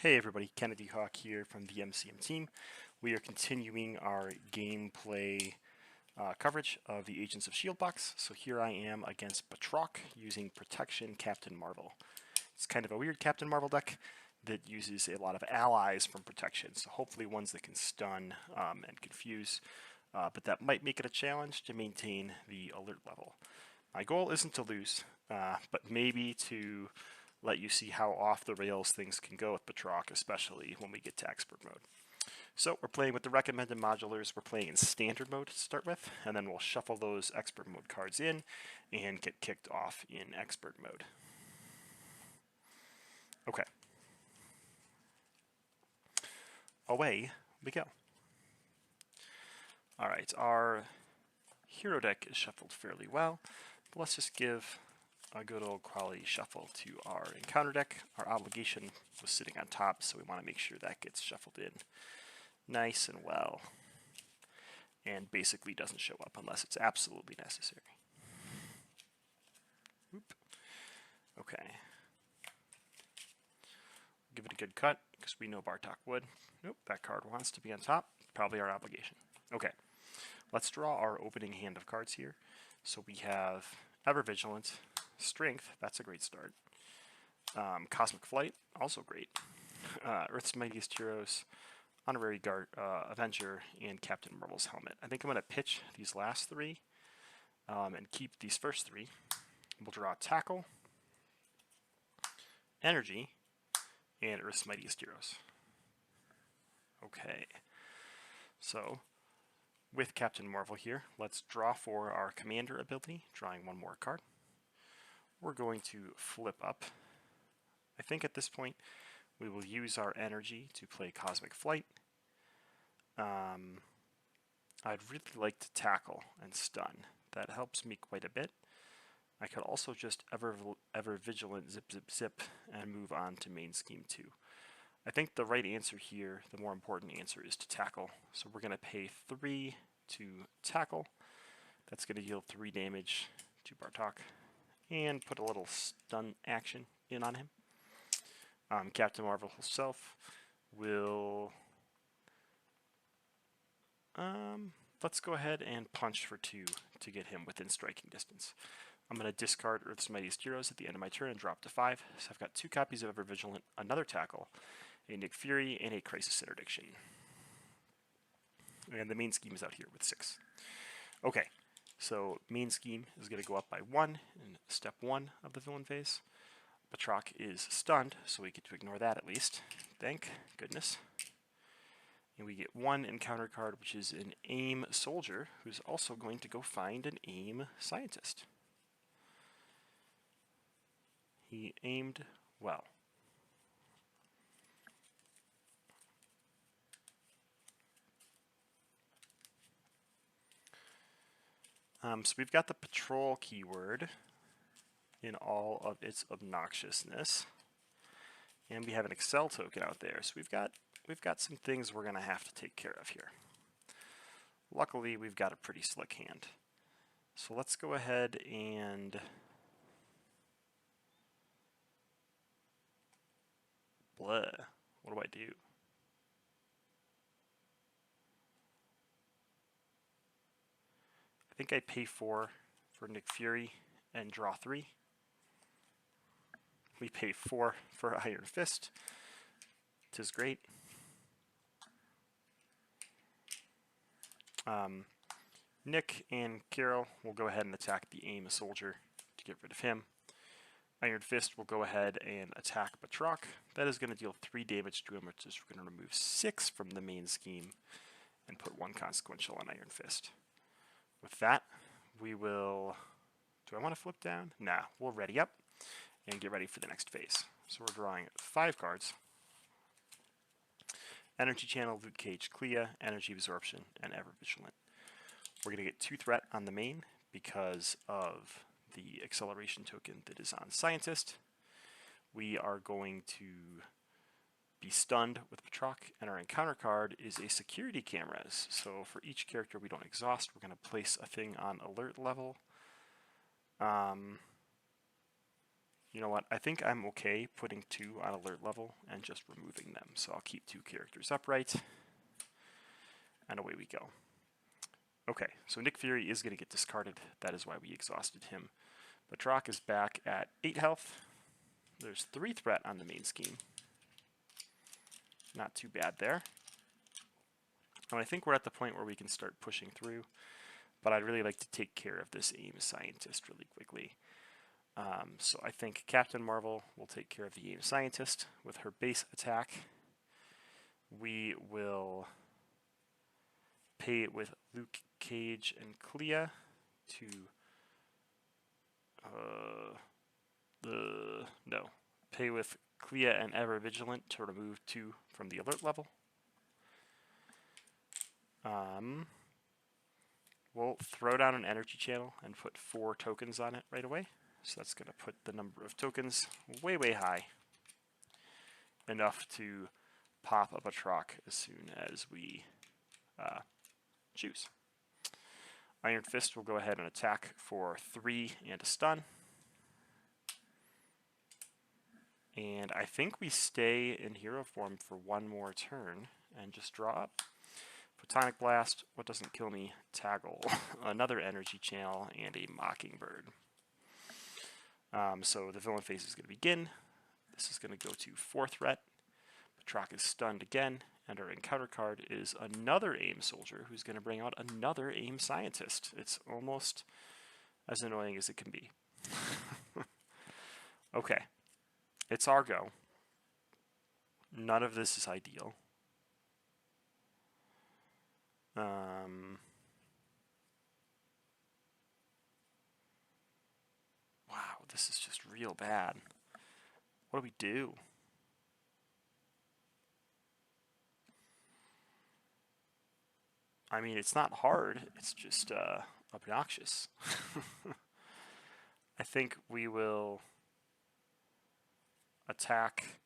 Hey everybody, Kennedy Hawk here from the MCM team. We are continuing our gameplay coverage of the Agents of S.H.I.E.L.D. box. So here I am against Batroc using Protection Captain Marvel. It's kind of a weird Captain Marvel deck that uses a lot of allies from Protection, so hopefully ones that can stun and confuse, but that might make it a challenge to maintain the alert level. My goal isn't to lose, but maybe to let you see how off the rails things can go with Batroc, especially when we get to expert mode. So we're playing with the recommended modulars. We're playing in standard mode to start with, and then we'll shuffle those expert mode cards in and get kicked off in expert mode. Okay. Away we go. Alright, our hero deck is shuffled fairly well, but let's just give a good old quality shuffle to our encounter deck. Our obligation was sitting on top, so we want to make sure that gets shuffled in nice and well and basically doesn't show up unless it's absolutely necessary. Oop. Okay. Give it a good cut because we know Batroc would. Nope, that card wants to be on top. Probably our obligation. Okay. Let's draw our opening hand of cards here. So we have Ever Vigilant, Strength, that's a great start. Cosmic Flight, also great. Earth's Mightiest Heroes, Honorary Guard, Avenger, and Captain Marvel's Helmet. I think I'm going to pitch these last three and keep these first three. We'll draw Tackle, Energy, and Earth's Mightiest Heroes. Okay, so with Captain Marvel here, let's draw for our Commander ability, drawing one more card. We're going to flip up. I think at this point we will use our energy to play Cosmic Flight. I'd really like to tackle and stun. That helps me quite a bit. I could also just ever Vigilant, zip, zip, zip, and move on to main scheme 2. I think the right answer here, the more important answer, is to tackle. So we're going to pay 3 to tackle. That's going to deal 3 damage to Batroc and put a little stun action in on him. Captain Marvel himself will... let's go ahead and punch for 2 to get him within striking distance. I'm going to discard Earth's Mightiest Heroes at the end of my turn and drop to 5. So I've got 2 copies of Ever Vigilant, another Tackle, a Nick Fury, and a Crisis Interdiction. And the main scheme is out here with 6. Okay, so main scheme is going to go up by 1 in step 1 of the villain phase. Batroc is stunned, so we get to ignore that at least. Thank goodness. And we get 1 encounter card, which is an AIM Soldier, who's also going to go find an AIM Scientist. He aimed well. So we've got the patrol keyword in all of its obnoxiousness, and we have an Excel token out there. So we've got some things we're going to have to take care of here. Luckily, we've got a pretty slick hand. So let's go ahead and blah. What do I do? I think I pay 4 for Nick Fury and draw 3. We pay 4 for Iron Fist. 'Tis great. Nick and Carol will go ahead and attack the AIM Soldier to get rid of him. Iron Fist will go ahead and attack Batroc. That is going to deal 3 damage to him, which is we're going to remove 6 from the main scheme and put 1 consequential on Iron Fist. With that, we will... Do I want to flip down? Nah, we'll ready up and get ready for the next phase. So we're drawing 5 cards. Energy Channel, Luke Cage, Clea, Energy Absorption, and Ever Vigilant. We're going to get 2 threat on the main because of the acceleration token that is on Scientist. We are going to be stunned with Batroc, and our encounter card is a security cameras. So for each character we don't exhaust, we're going to place a thing on alert level. You know what? I think I'm okay putting 2 on alert level and just removing them. So I'll keep 2 characters upright. And away we go. Okay, so Nick Fury is going to get discarded. That is why we exhausted him. Batroc is back at 8 health. There's 3 threat on the main scheme. Not too bad there. And I think we're at the point where we can start pushing through. But I'd really like to take care of this AIM Scientist really quickly. So I think Captain Marvel will take care of the AIM Scientist with her base attack. We will pay it with Luke Cage and Clea to pay with Clea and Ever Vigilant to remove 2 from the alert level. We'll throw down an energy channel and put 4 tokens on it right away. So that's going to put the number of tokens way, way high. Enough to pop up a Batroc as soon as we choose. Iron Fist will go ahead and attack for 3 and a stun. And I think we stay in hero form for 1 more turn and just draw up. Photonic Blast, what doesn't kill me, Taggle, another energy channel, and a Mockingbird. So the villain phase is going to begin. This is going to go to 4 threat. Batroc is stunned again, and our encounter card is another AIM soldier who's going to bring out another AIM Scientist. It's almost as annoying as it can be. Okay, it's our go. None of this is ideal. Wow, this is just real bad. What do we do? I mean, it's not hard, it's just obnoxious. I think we will attack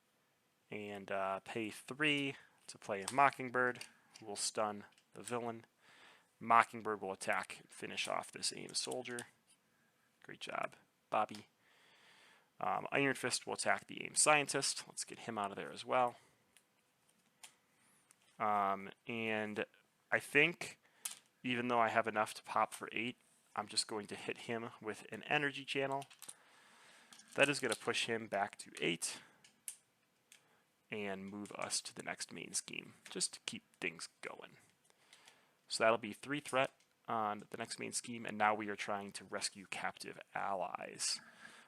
and pay 3 to play a Mockingbird, who will stun the villain. Mockingbird will attack and finish off this AIM soldier. Great job, Bobby. Iron Fist will attack the AIM Scientist. Let's get him out of there as well. And I think, even though I have enough to pop for 8, I'm just going to hit him with an energy channel. That is going to push him back to 8 and move us to the next main scheme, just to keep things going. So that'll be 3 threat on the next main scheme, and now we are trying to rescue captive allies.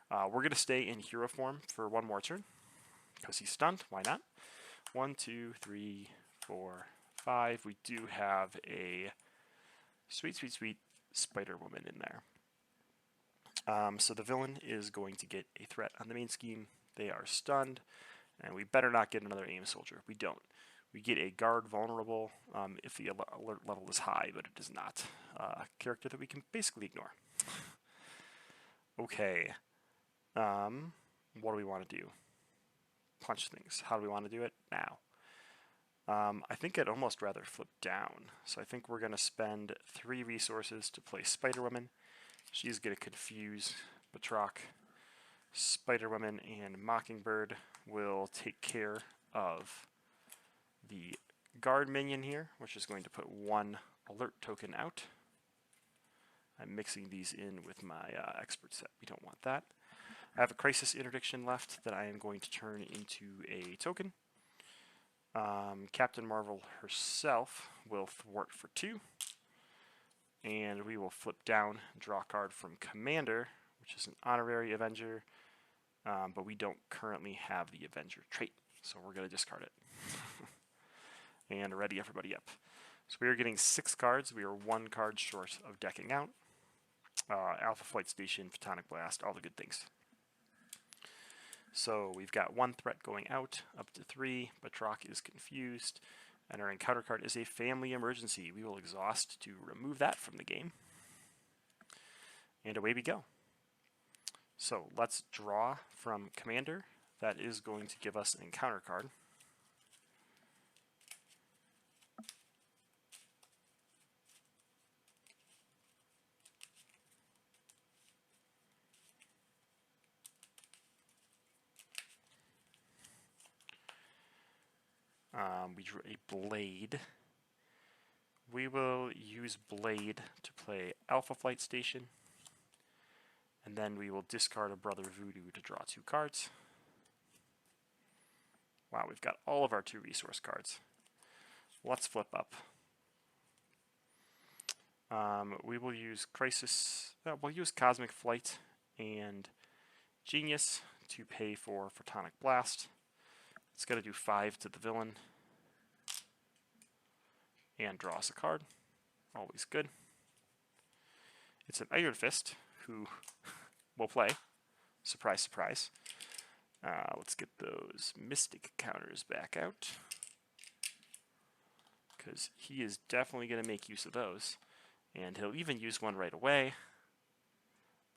We're going to stay in hero form for 1 more turn, because he's stunned. Why not? 1, 2, 3, 4, 5. We do have a sweet, sweet, sweet Spider-Woman in there. So the villain is going to get a threat on the main scheme. They are stunned, and we better not get another AIM soldier. We don't. We get a guard vulnerable if the alert level is high, but it is not. A character that we can basically ignore. Okay. What do we want to do? Punch things. How do we want to do it? Now. I think I'd almost rather flip down. So I think we're going to spend 3 resources to play Spider-Woman. She's going to confuse Batroc. Spider-Woman and Mockingbird will take care of the guard minion here, which is going to put 1 alert token out. I'm mixing these in with my expert set. We don't want that. I have a crisis interdiction left that I am going to turn into a token. Captain Marvel herself will thwart for 2. And we will flip down, draw a card from Commander, which is an honorary Avenger, but we don't currently have the Avenger trait, so we're going to discard it. And ready everybody up. So we are getting 6 cards. We are 1 card short of decking out. Alpha Flight Station, Photonic Blast, all the good things. So we've got 1 threat going out, up to 3. Batroc is confused. And our encounter card is a Family Emergency. We will exhaust to remove that from the game. And away we go. So let's draw from Commander. That is going to give us an encounter card. We drew a Blade. We will use Blade to play Alpha Flight Station. And then we will discard a Brother Voodoo to draw 2 cards. Wow, we've got all of our 2 resource cards. Let's flip up. We will use Crisis. We'll use Cosmic Flight and Genius to pay for Photonic Blast. It's going to do 5 to the villain. And draw us a card. Always good. It's an Iron Fist, who will play. Surprise, surprise. Let's get those Mystic counters back out, because he is definitely going to make use of those. And he'll even use one right away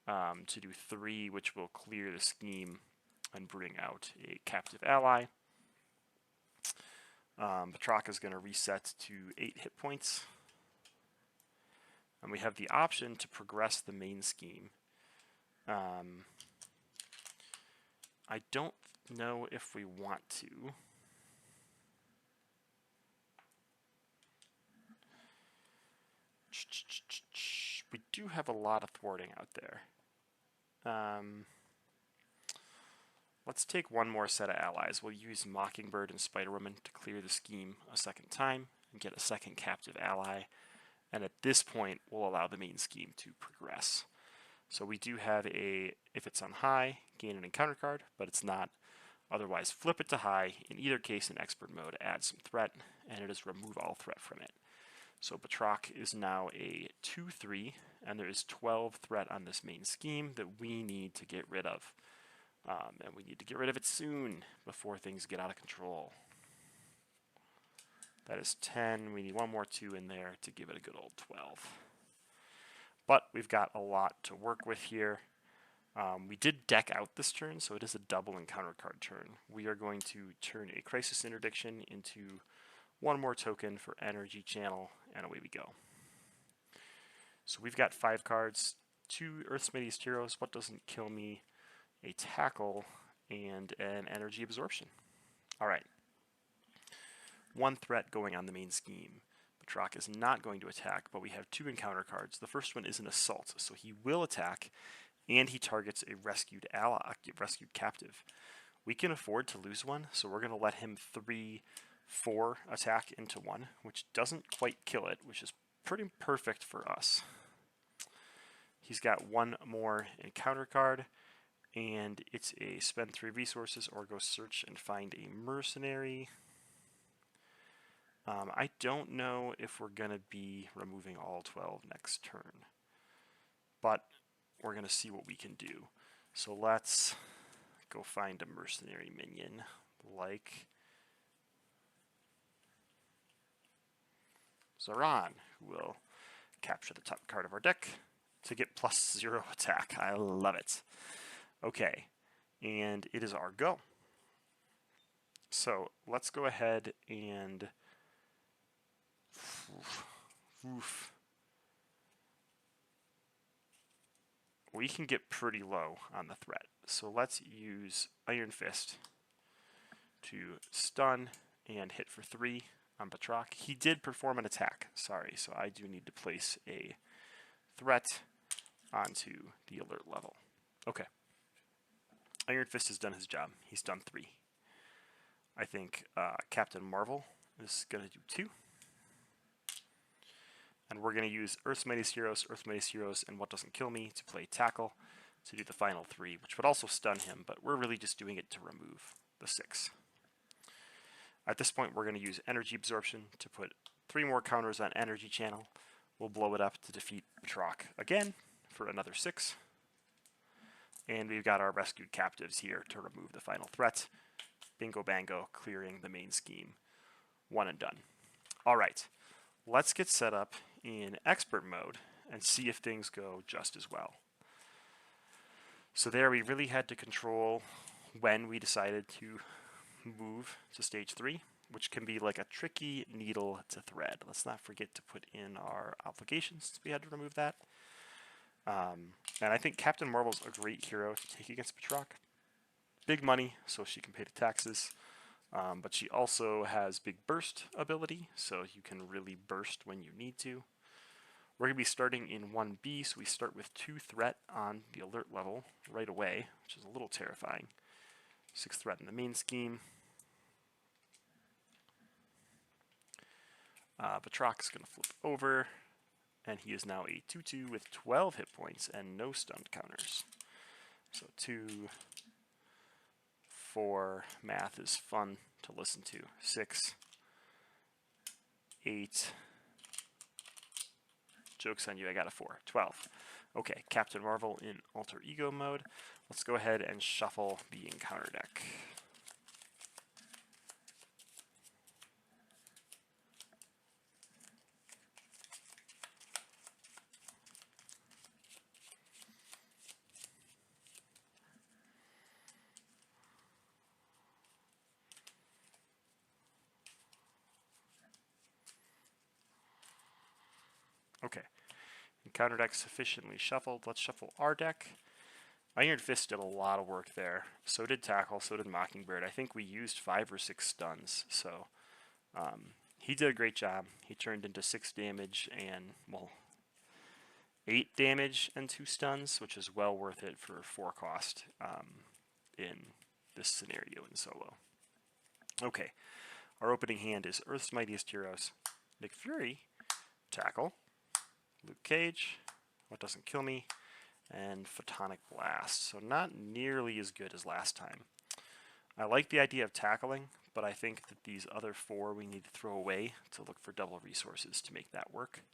to do 3, which will clear the scheme and bring out a captive ally. Batroc is going to reset to 8 hit points. And we have the option to progress the main scheme. I don't know if we want to. We do have a lot of thwarting out there. Let's take one more set of allies. We'll use Mockingbird and Spider-Woman to clear the scheme a second time and get a second captive ally. And at this point, we'll allow the main scheme to progress. So we do have a, if it's on high, gain an encounter card, but it's not. Otherwise, flip it to high. In either case, in expert mode, add some threat, and it is remove all threat from it. So Batroc is now a 2/3, and there is 12 threat on this main scheme that we need to get rid of. And we need to get rid of it soon before things get out of control. That is 10. We need one more 2 in there to give it a good old 12. But we've got a lot to work with here. We did deck out this turn, so it is a double encounter card turn. We are going to turn a Crisis Interdiction into one more token for Energy Channel, and away we go. So we've got 5 cards, 2 Earth's Mightiest Heroes, What Doesn't Kill Me, a Tackle, and an Energy Absorption. Alright. 1 threat going on the main scheme. Batroc is not going to attack, but we have 2 encounter cards. The first one is an Assault, so he will attack, and he targets a rescued ally, rescued captive. We can afford to lose one, so we're going to let him 3/4 attack into 1, which doesn't quite kill it, which is pretty perfect for us. He's got 1 more encounter card, and it's a spend 3 resources or go search and find a mercenary. I don't know if we're going to be removing all 12 next turn, but we're going to see what we can do. So let's go find a mercenary minion like Zoran, who will capture the top card of our deck to get +0 attack. I love it. Okay, and it is our go. So let's go ahead and we can get pretty low on the threat. So let's use Iron Fist to stun and hit for 3 on Batroc. He did perform an attack, sorry, so I do need to place a threat onto the alert level. Okay. Iron Fist has done his job. He's done 3. I think Captain Marvel is going to do 2. And we're going to use Earth's Mightiest Heroes, and What Doesn't Kill Me to play Tackle to do the final 3, which would also stun him, but we're really just doing it to remove the 6. At this point, we're going to use Energy Absorption to put 3 more counters on Energy Channel. We'll blow it up to defeat Batroc again for another 6. And we've got our rescued captives here to remove the final threat. Bingo bango, clearing the main scheme. 1 and done. Alright, let's get set up in expert mode and see if things go just as well. So there we really had to control when we decided to move to stage 3, which can be like a tricky needle to thread. Let's not forget to put in our obligations. We had to remove that. And I think Captain Marvel's a great hero to take against Batroc. Big money, so she can pay the taxes. But she also has big burst ability, so you can really burst when you need to. We're going to be starting in 1B, so we start with 2 threat on the alert level right away, which is a little terrifying. 6 threat in the main scheme. Batroc is going to flip over, and he is now a 2-2 with 12 hit points and no stunned counters. So 2, 4, math is fun to listen to. 6, 8, joke's on you, I got a 4. 12. Okay, Captain Marvel in Alter Ego mode. Let's go ahead and shuffle the encounter deck. Okay, encounter deck sufficiently shuffled. Let's shuffle our deck. Iron Fist did a lot of work there. So did Tackle, so did Mockingbird. I think we used 5 or 6 stuns, so he did a great job. He turned into 6 damage and, well, 8 damage and 2 stuns, which is well worth it for 4 cost in this scenario in solo. Okay, our opening hand is Earth's Mightiest Heroes, Nick Fury, Tackle, Luke Cage, What Doesn't Kill Me, and Photonic Blast. So not nearly as good as last time. I like the idea of tackling, but I think that these other 4 we need to throw away to look for double resources to make that work.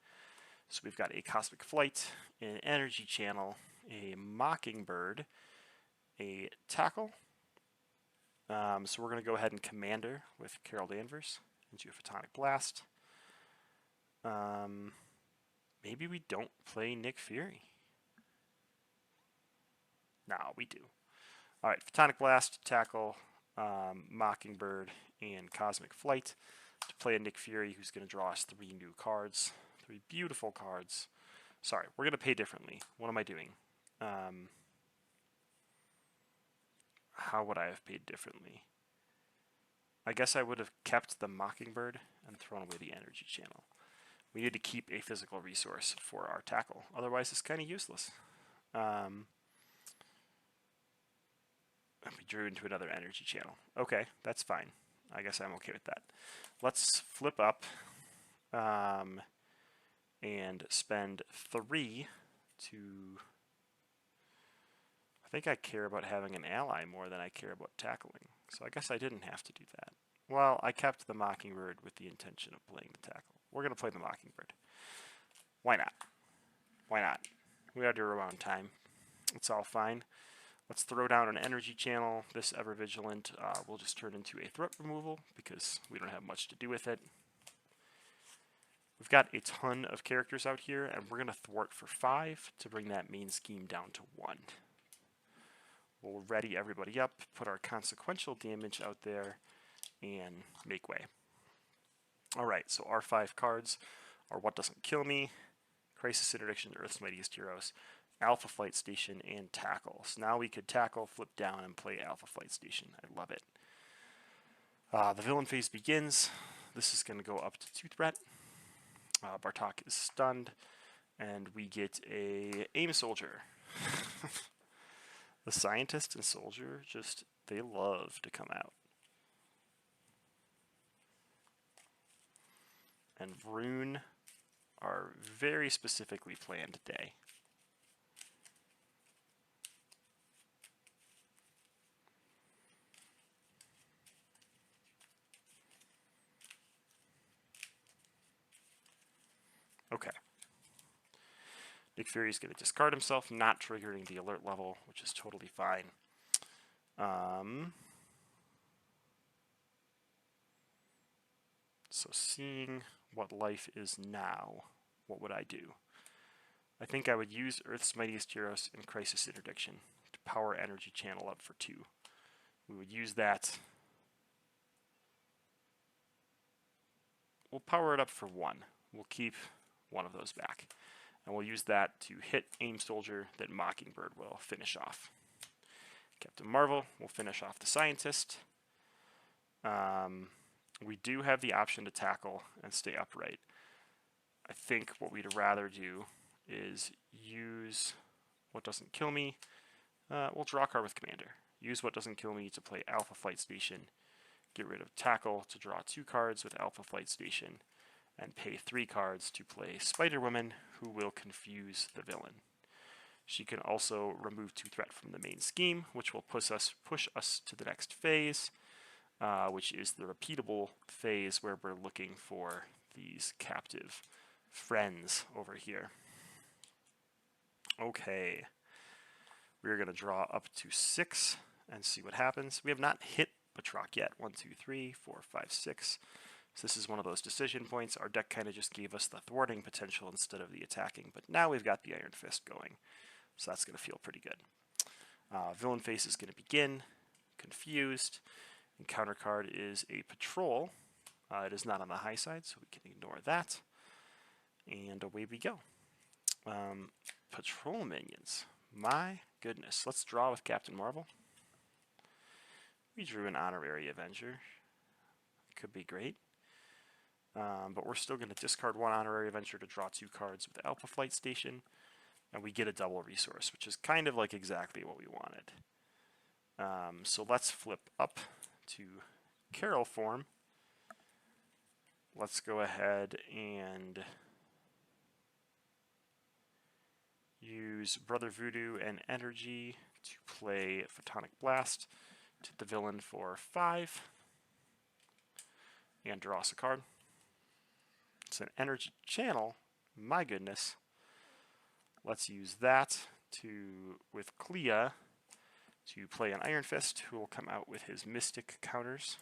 So we've got a Cosmic Flight, an Energy Channel, a Mockingbird, a Tackle. So we're going to go ahead and Commander with Carol Danvers into a Photonic Blast. Maybe we don't play Nick Fury. No, we do. All right, Photonic Blast, Tackle, Mockingbird, and Cosmic Flight to play a Nick Fury who's going to draw us 3 new cards. 3 beautiful cards. Sorry, we're going to pay differently. What am I doing? How would I have paid differently? I guess I would have kept the Mockingbird and thrown away the Energy Channel. We need to keep a physical resource for our Tackle. Otherwise, it's kind of useless. We drew into another Energy Channel. Okay, that's fine. I guess I'm okay with that. Let's flip up and spend 3 to... I think I care about having an ally more than I care about tackling. So I guess I didn't have to do that. Well, I kept the Mockingbird with the intention of playing the Tackle. We're going to play the Mockingbird. Why not? Why not? We got to do around time. It's all fine. Let's throw down an Energy Channel. This Ever Vigilant will just turn into a threat removal because we don't have much to do with it. We've got a ton of characters out here, and we're going to thwart for 5 to bring that main scheme down to 1. We'll ready everybody up, put our consequential damage out there, and make way. Alright, so our 5 cards are What Doesn't Kill Me, Crisis Interdiction to Earth's Mightiest Heroes, Alpha Flight Station, and Tackle. So now we could tackle, flip down, and play Alpha Flight Station. I love it. The villain phase begins. This is going to go up to 2 threat. Batroc is stunned, and we get a aim soldier. The scientist and soldier just, they love to come out. And Rune are very specifically planned today. Okay. Nick Fury is going to discard himself, not triggering the alert level, which is totally fine. So seeing what life is now, what would I do? I think I would use Earth's Mightiest Heroes and Crisis Interdiction to power Energy Channel up for 2. We would use that. We'll power it up for 1. We'll keep one of those back. And we'll use that to hit Aim Soldier that Mockingbird will finish off. Captain Marvel will finish off the Scientist. We do have the option to tackle and stay upright. I think what we'd rather do is use what doesn't kill me. We'll draw a card with Commander. Use what doesn't kill me to play Alpha Flight Station. Get rid of Tackle to draw 2 cards with Alpha Flight Station. And pay 3 cards to play Spider Woman, who will confuse the villain. She can also remove 2 threat from the main scheme, which will push us to the next phase, which is the repeatable phase where we're looking for these captive friends over here. Okay, we're going to draw up to 6 and see what happens. We have not hit Batroc yet. 1, 2, 3, 4, 5, 6. So this is one of those decision points. Our deck kind of just gave us the thwarting potential instead of the attacking, but now we've got the Iron Fist going. So that's going to feel pretty good. Villain phase is going to begin. Confused. And counter card is a Patrol. It is not on the high side, so we can ignore that. And away we go. Patrol minions. My goodness. Let's draw with Captain Marvel. We drew an Honorary Avenger. Could be great. But we're still going to discard 1 Honorary Avenger to draw 2 cards with Alpha Flight Station. And we get a double resource, which is kind of like exactly what we wanted. So let's flip up to Carol form. Let's go ahead and use Brother Voodoo and Energy to play Photonic Blast to the villain for 5 and draw us a card. It's an energy channel. My goodness. Let's use that with Clea to play an Iron Fist, who will come out with his Mystic counters.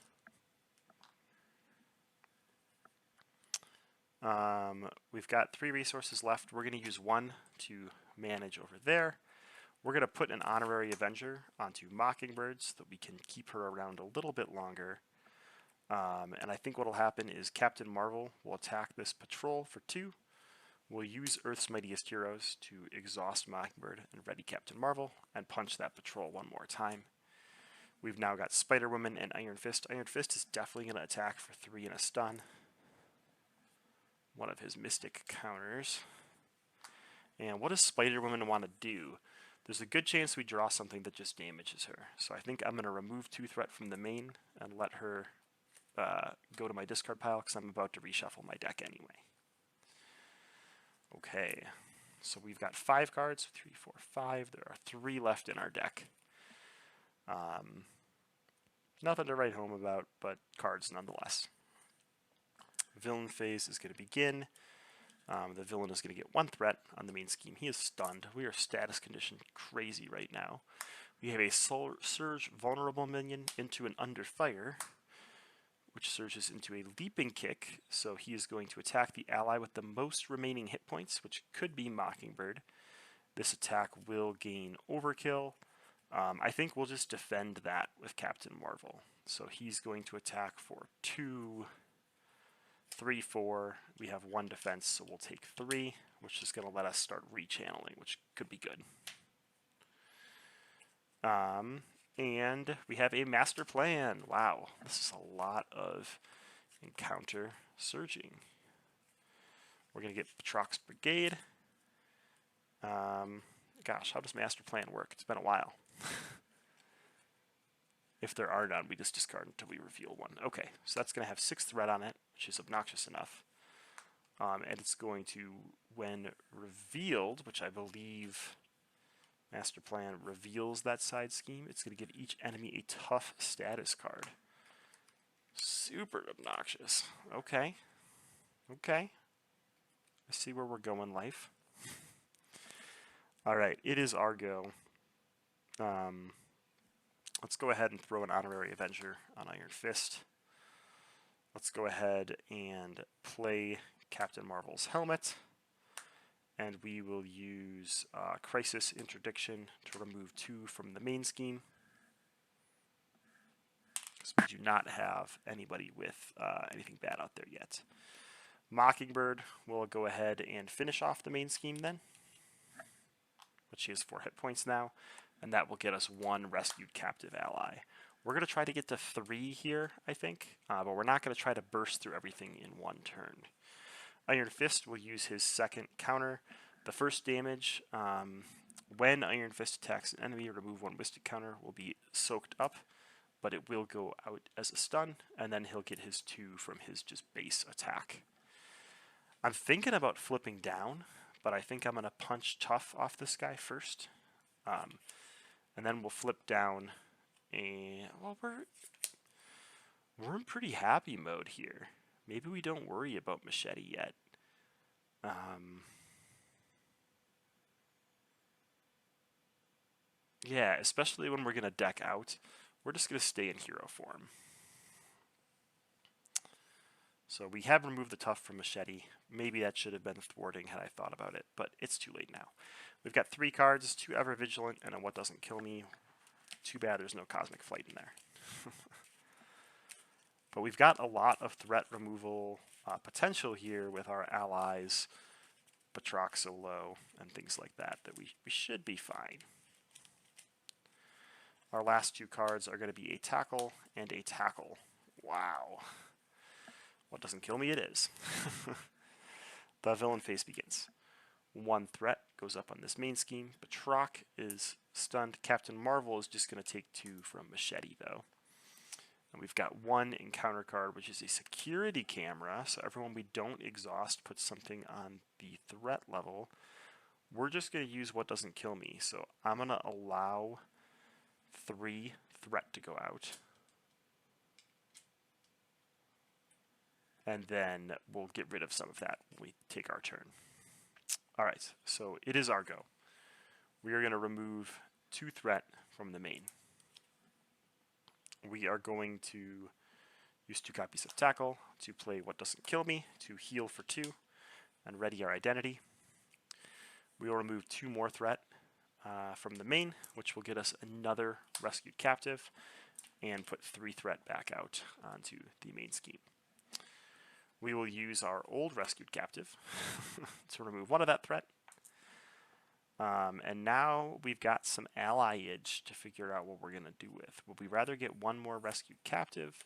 We've got 3 resources left. We're going to use 1 to manage over there. We're going to put an Honorary Avenger onto Mockingbird so that we can keep her around a little bit longer. And I think what will happen is Captain Marvel will attack this Patrol for 2. We'll use Earth's Mightiest Heroes to exhaust Mockingbird and ready Captain Marvel and punch that Patrol 1 more time. We've now got Spider Woman and Iron Fist. Iron Fist is definitely going to attack for 3 and a stun. One of his Mystic counters. And what does Spider Woman want to do? There's a good chance we draw something that just damages her. So I think I'm going to remove 2 threat from the main and let her go to my discard pile because I'm about to reshuffle my deck anyway. Okay, so we've got 5 cards, 3, 4, 5. There are 3 left in our deck. Nothing to write home about, but cards nonetheless. Villain phase is going to begin. The villain is going to get 1 threat on the main scheme. He is stunned. We are status condition crazy right now. We have a Surge vulnerable minion into an Under Fire, which surges into a Leaping Kick, so he is going to attack the ally with the most remaining hit points, which could be Mockingbird. This attack will gain Overkill. I think we'll just defend that with Captain Marvel. So he's going to attack for 2, 3, 4. We have 1 defense, so we'll take 3, which is going to let us start rechanneling, which could be good. And we have a master plan. Wow, this is a lot of encounter surging. We're going to get Batroc's Brigade. Gosh, how does master plan work? It's been a while. If there are none, we just discard until we reveal 1. Okay, so that's going to have 6 threat on it, which is obnoxious enough. And it's going to, when revealed, which I believe Master Plan reveals that side scheme, it's going to give each enemy a tough status card. Super obnoxious. Okay. Okay. I see where we're going, life. Alright, it is our go. Let's go ahead and throw an Honorary Avenger on Iron Fist. Let's go ahead and play Captain Marvel's Helmet. And we will use Crisis Interdiction to remove 2 from the main scheme. Because we do not have anybody with anything bad out there yet. Mockingbird will go ahead and finish off the main scheme then. But she has 4 hit points now. And that will get us 1 rescued captive ally. We're going to try to get to 3 here, I think, but we're not going to try to burst through everything in one turn. Iron Fist will use his second counter. The first damage, when Iron Fist attacks an enemy, remove 1 Wisted counter, will be soaked up, but it will go out as a stun, and then he'll get his 2 from his just base attack. I'm thinking about flipping down, but I think I'm going to punch tough off this guy first. And then we'll flip down, and well, we're in pretty happy mode here. Maybe we don't worry about Machete yet. Yeah, especially when we're going to deck out. We're just going to stay in hero form. So we have removed the tough from Machete. Maybe that should have been thwarting had I thought about it, but it's too late now. We've got 3 cards, 2 Ever Vigilant, and a What Doesn't Kill Me. Too bad there's no Cosmic Flight in there. But we've got a lot of threat removal potential here with our allies, Batroc so low, and things like that, that we should be fine. Our last 2 cards are going to be a Tackle and a Tackle. Wow. What doesn't kill me, it is. The villain phase begins. 1 threat goes up on this main scheme. Batroc is stunned. Captain Marvel is just going to take 2 from Machete, though. And we've got 1 encounter card, which is a security camera. So everyone we don't exhaust puts something on the threat level. We're just going to use What Doesn't Kill Me. So I'm going to allow 3 threat to go out. And then we'll get rid of some of that when we take our turn. Alright, so it is our go. We are going to remove 2 threat from the main. We are going to use 2 copies of Tackle to play What Doesn't Kill Me, to heal for 2, and ready our identity. We will remove 2 more threat from the main, which will get us another rescued captive, and put 3 threat back out onto the main scheme. We will use our old rescued captive to remove 1 of that threat. And now we've got some allyage to figure out what we're going to do with. Would we rather get 1 more rescued captive?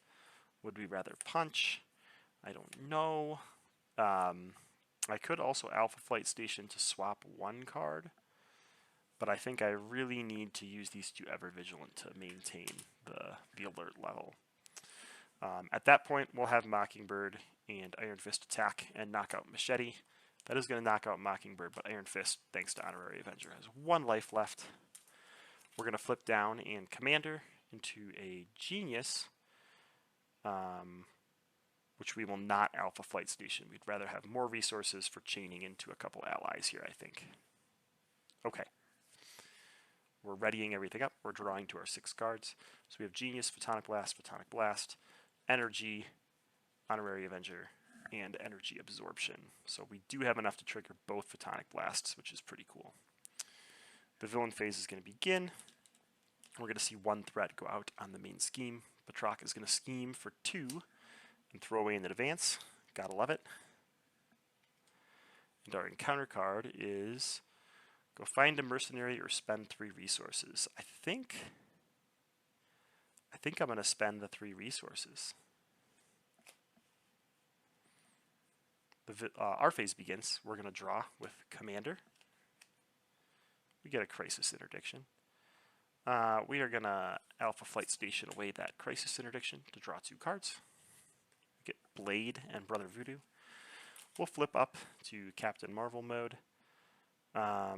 Would we rather punch? I don't know. I could also Alpha Flight Station to swap 1 card. But I think I really need to use these 2 Ever Vigilant to maintain the alert level. At that point, we'll have Mockingbird and Iron Fist attack and knock out Machete. That is going to knock out Mockingbird, but Iron Fist, thanks to Honorary Avenger, has 1 life left. We're going to flip down and Commander into a Genius, which we will not Alpha Flight Station. We'd rather have more resources for chaining into a couple allies here, I think. Okay. We're readying everything up. We're drawing to our 6 cards. So we have Genius, Photonic Blast, Energy, Honorary Avenger, and Energy Absorption. So we do have enough to trigger both Photonic Blasts, which is pretty cool. The villain phase is going to begin. We're going to see 1 threat go out on the main scheme. Batroc is going to scheme for 2 and throw away an advance. Gotta love it. And our encounter card is go find a mercenary or spend 3 resources. I think I'm going to spend the 3 resources. Our phase begins. We're going to draw with Commander. We get a Crisis Interdiction. We are going to Alpha Flight Station away that Crisis Interdiction to draw 2 cards. We get Blade and Brother Voodoo. We'll flip up to Captain Marvel mode. Now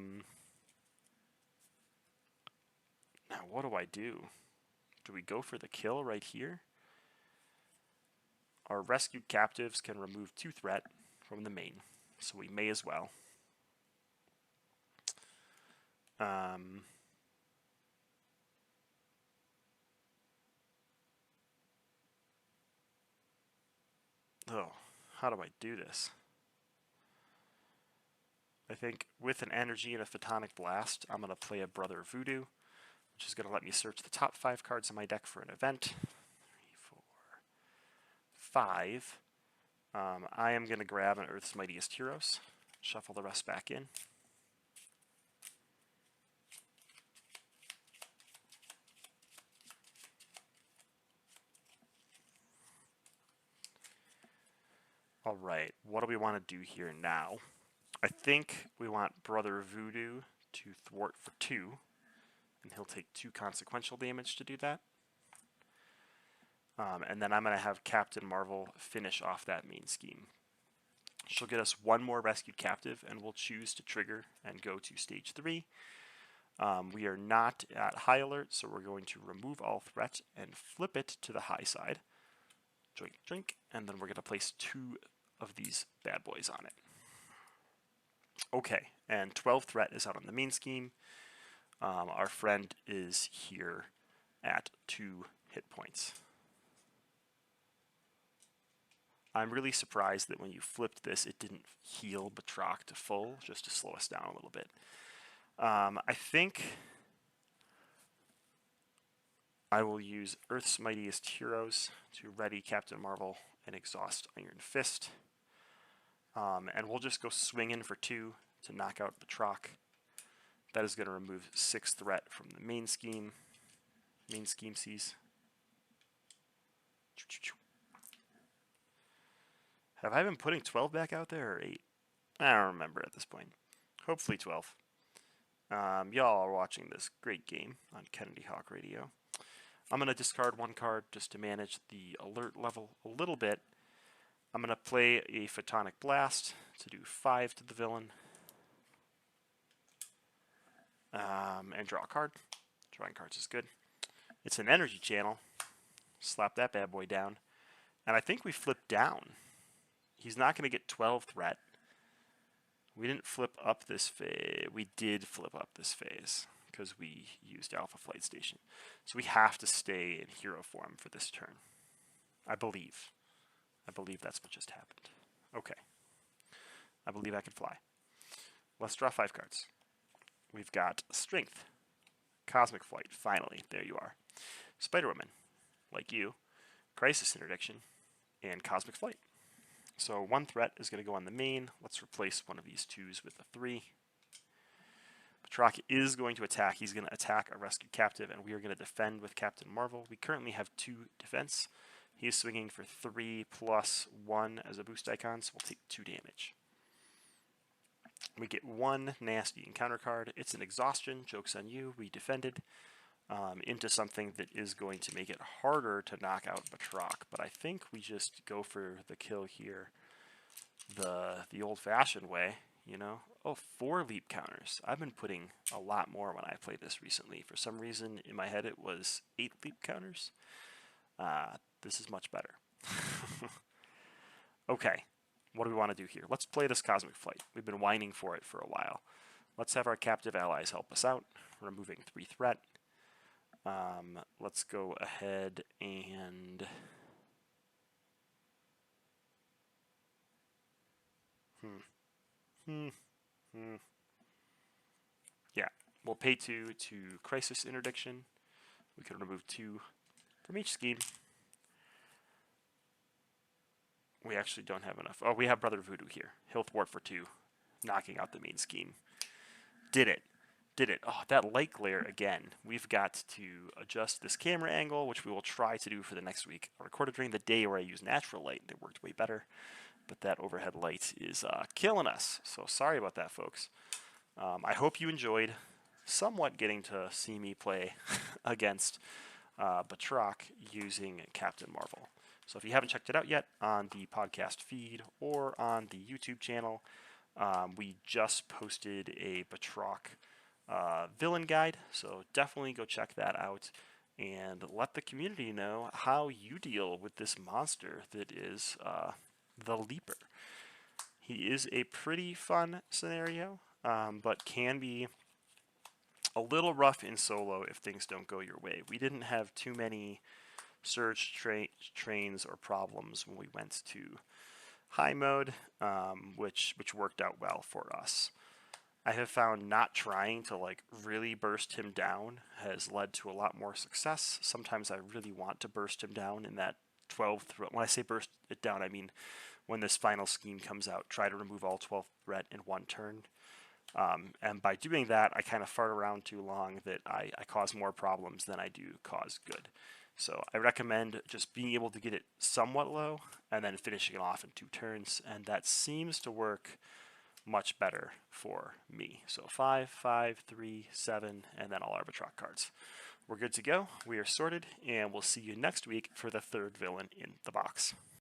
what do I do? Do we go for the kill right here? Our rescued captives can remove 2 threat from the main, so we may as well. Oh, how do I do this? I think with an energy and a Photonic Blast, I'm going to play a Brother Voodoo, which is going to let me search the top 5 cards in my deck for an event. 3, 4, 5. I am going to grab an Earth's Mightiest Heroes, shuffle the rest back in. All right, what do we want to do here now? I think we want Brother Voodoo to thwart for 2, and he'll take 2 consequential damage to do that. And then I'm going to have Captain Marvel finish off that main scheme. She'll get us 1 more rescued captive, and we'll choose to trigger and go to stage 3. We are not at high alert, so we're going to remove all threat and flip it to the high side. Drink, drink, and then we're going to place 2 of these bad boys on it. Okay, and 12 threat is out on the main scheme. Our friend is here at 2 hit points. I'm really surprised that when you flipped this, it didn't heal Batroc to full, just to slow us down a little bit. I think I will use Earth's Mightiest Heroes to ready Captain Marvel and exhaust Iron Fist. And we'll just go swinging for 2 to knock out Batroc. That is going to remove 6 threat from the main scheme. Main scheme sees. Have I been putting 12 back out there or 8? I don't remember at this point. Hopefully 12. Y'all are watching this great game on Kennedy Hawk Radio. I'm going to discard 1 card just to manage the alert level a little bit. I'm going to play a Photonic Blast to do 5 to the villain. And draw a card. Drawing cards is good. It's an energy channel. Slap that bad boy down. And I think we flipped down. He's not going to get 12 threat. We didn't flip up this phase. We did flip up this phase because we used Alpha Flight Station. So we have to stay in hero form for this turn. I believe. I believe that's what just happened. Okay. I believe I can fly. Let's draw 5 cards. We've got Strength, Cosmic Flight, finally, there you are. Spider-Woman, like you, Crisis Interdiction, and Cosmic Flight. So 1 threat is going to go on the main. Let's replace one of these 2s with a 3. Batroc is going to attack. He's going to attack a rescued captive, and we are going to defend with Captain Marvel. We currently have 2 defense. He is swinging for 3 plus 1 as a boost icon, so we'll take 2 damage. We get 1 nasty encounter card. It's an exhaustion. Joke's on you. We defended into something that is going to make it harder to knock out Batroc. But I think we just go for the kill here the old-fashioned way, you know? Oh, 4 leap counters. I've been putting a lot more when I played this recently. For some reason, in my head, it was 8 leap counters. This is much better. Okay. What do we want to do here? Let's play this Cosmic Flight. We've been whining for it for a while. Let's have our captive allies help us out, removing 3 threat. Let's go ahead and... Yeah, we'll pay 2 to Crisis Interdiction. We can remove 2 from each scheme. We actually don't have enough. Oh, we have Brother Voodoo here. He'll thwart for 2, knocking out the main scheme. Did it. Did it. Oh, that light glare again. We've got to adjust this camera angle, which we will try to do for the next week. I recorded during the day where I used natural light. It worked way better. But that overhead light is killing us. So sorry about that, folks. I hope you enjoyed somewhat getting to see me play against Batroc using Captain Marvel. So if you haven't checked it out yet on the podcast feed or on the YouTube channel, we just posted a Batroc villain guide, so definitely go check that out and let the community know how you deal with this monster that is the Leaper. He is a pretty fun scenario, but can be a little rough in solo if things don't go your way. We didn't have too many surge trains or problems when we went to high mode, which worked out well for us. I have found not trying to like really burst him down has led to a lot more success. Sometimes I really want to burst him down in that 12 threat. When I say burst it down, I mean when this final scheme comes out, try to remove all 12 threat in 1 turn. And by doing that, I kind of fart around too long that I cause more problems than I do cause good. So I recommend just being able to get it somewhat low and then finishing it off in 2 turns, and that seems to work much better for me. So 5, 5, 3, 7, and then all our Batroc cards. We're good to go. We are sorted, and we'll see you next week for the third villain in the box.